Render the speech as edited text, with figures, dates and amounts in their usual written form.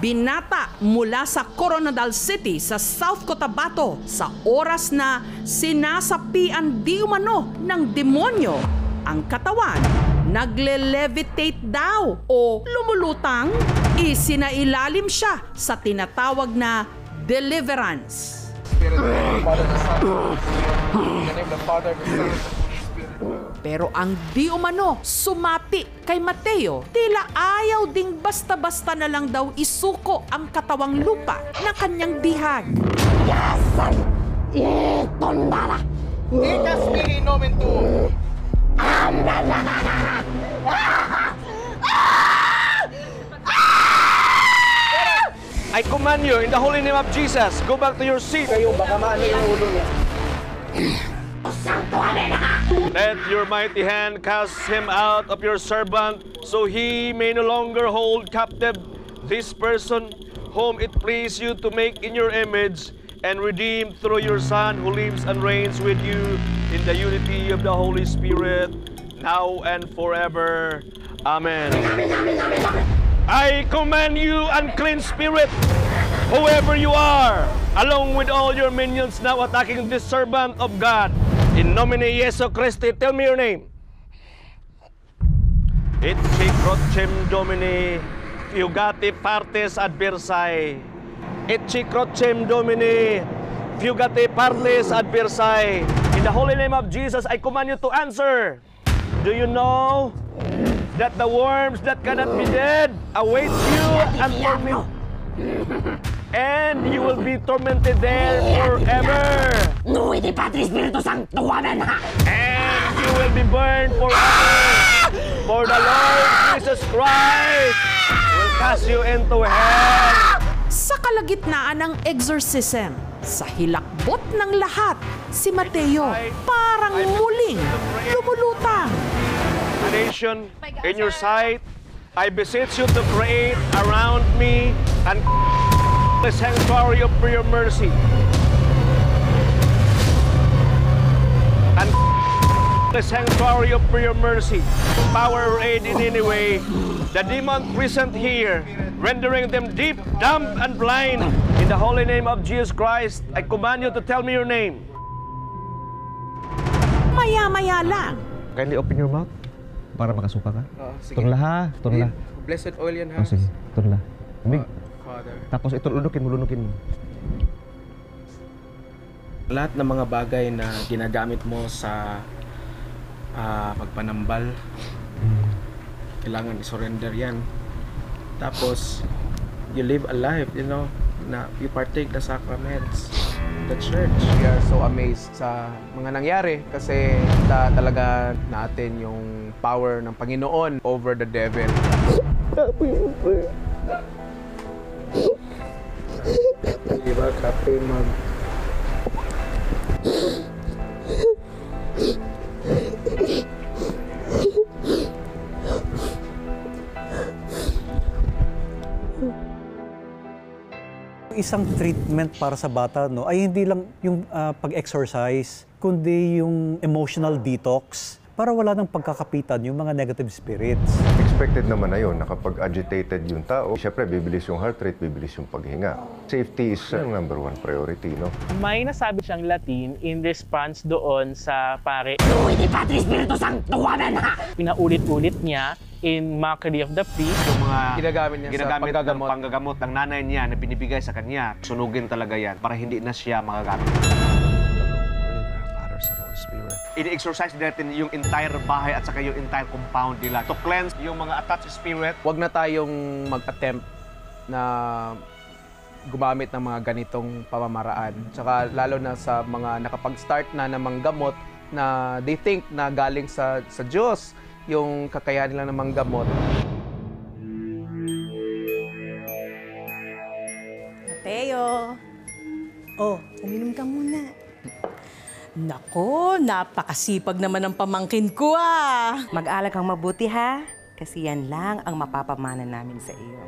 Binata mula sa Coronadal City sa South Cotabato sa oras na sinasapian di umano ng demonyo ang katawan. Nagle-levitate daw o lumulutang. Isinailalim siya sa tinatawag na deliverance. Pero ang di umano sumapi kay Mateo, tila ayaw ding basta-basta na lang daw isuko ang katawang lupa na kanyang bihag. I command you in the holy name of Jesus, go back to your seat. Kayo baka maano yung ulo niya. Let your mighty hand cast him out of your servant, so he may no longer hold captive this person whom it pleased you to make in your image and redeem through your Son who lives and reigns with you in the unity of the Holy Spirit, now and forever. Amen. I command you, unclean spirit, whoever you are, along with all your minions now attacking this servant of God, in nomine Jesu Christi, tell me your name. Itchi crocem Domini, fugati partes adversae. Itchi crocem Domini, fugati partes adversae. In the holy name of Jesus, I command you to answer. Do you know that the worms that cannot be dead await you and torment, and you will be tormented there forever. Nuiti Patri Spiritu Sancto, amen. And you will be burned forever. For the Lord Jesus Christ will cast you into hell. Sa kalagitnaan ng exorcism, sa hilakbot ng lahat, si Mateo parang muling lumulutang. Nation in your sight, I beseech you to create around me and the sanctuary of your mercy. And the sanctuary of your mercy. Power or aid in any way. The demon present here, rendering them deaf, dumb, and blind. In the holy name of Jesus Christ, I command you to tell me your name. Maya-maya lang. Kindly open your mouth para makasuka ka. Sige. Tunla ha, tunla. Blessed oil yan, ha? Oh, sige, tunla. Big. Father. Tapos ito lunukin mo. Lahat ng mga bagay na ginagamit mo sa pagpanambal, kailangan i-surrender yan. Tapos, you live a life, you know, na you partake the sacraments, the church. We are so amazed sa mga nangyari kasi talaga natin yung power ng Panginoon over the devil. Diba, kape mag... Isang treatment para sa bata, no, ay hindi lang yung pag-exercise, kundi yung emotional detox para wala nang pagkakapitan yung mga negative spirits. Expected naman na yun na kapag agitated yung tao, syempre bibilis yung heart rate, bibilis yung paghinga. Safety is yung number one priority, no? May nasabi siyang Latin in response doon sa pare. Nuiti Patri Spiritu Sancto, amen. Pinaulit-ulit niya in mockery of the priest. Yung mga Ginagamit niya sa panggagamot. panggagamot ng nanay niya na binibigay sa kanya, sunugin talaga yan para hindi na siya magagamit. Father, Son, Holy Spirit. I-exercise natin yung entire bahay at saka yung entire compound nila to cleanse yung mga attached spirit. Huwag na tayong mag-attempt na gumamit ng mga ganitong pamamaraan. Tsaka lalo na sa mga nakapag-start na ng gamot na they think na galing sa Diyos yung kakayahan nila ng manggamot. Mateo. Oh, uminom ka muna. Nako, napakasipag naman ng pamangkin ko ah. Mag-alag kang mabuti ha, kasi yan lang ang mapapamana namin sa iyo.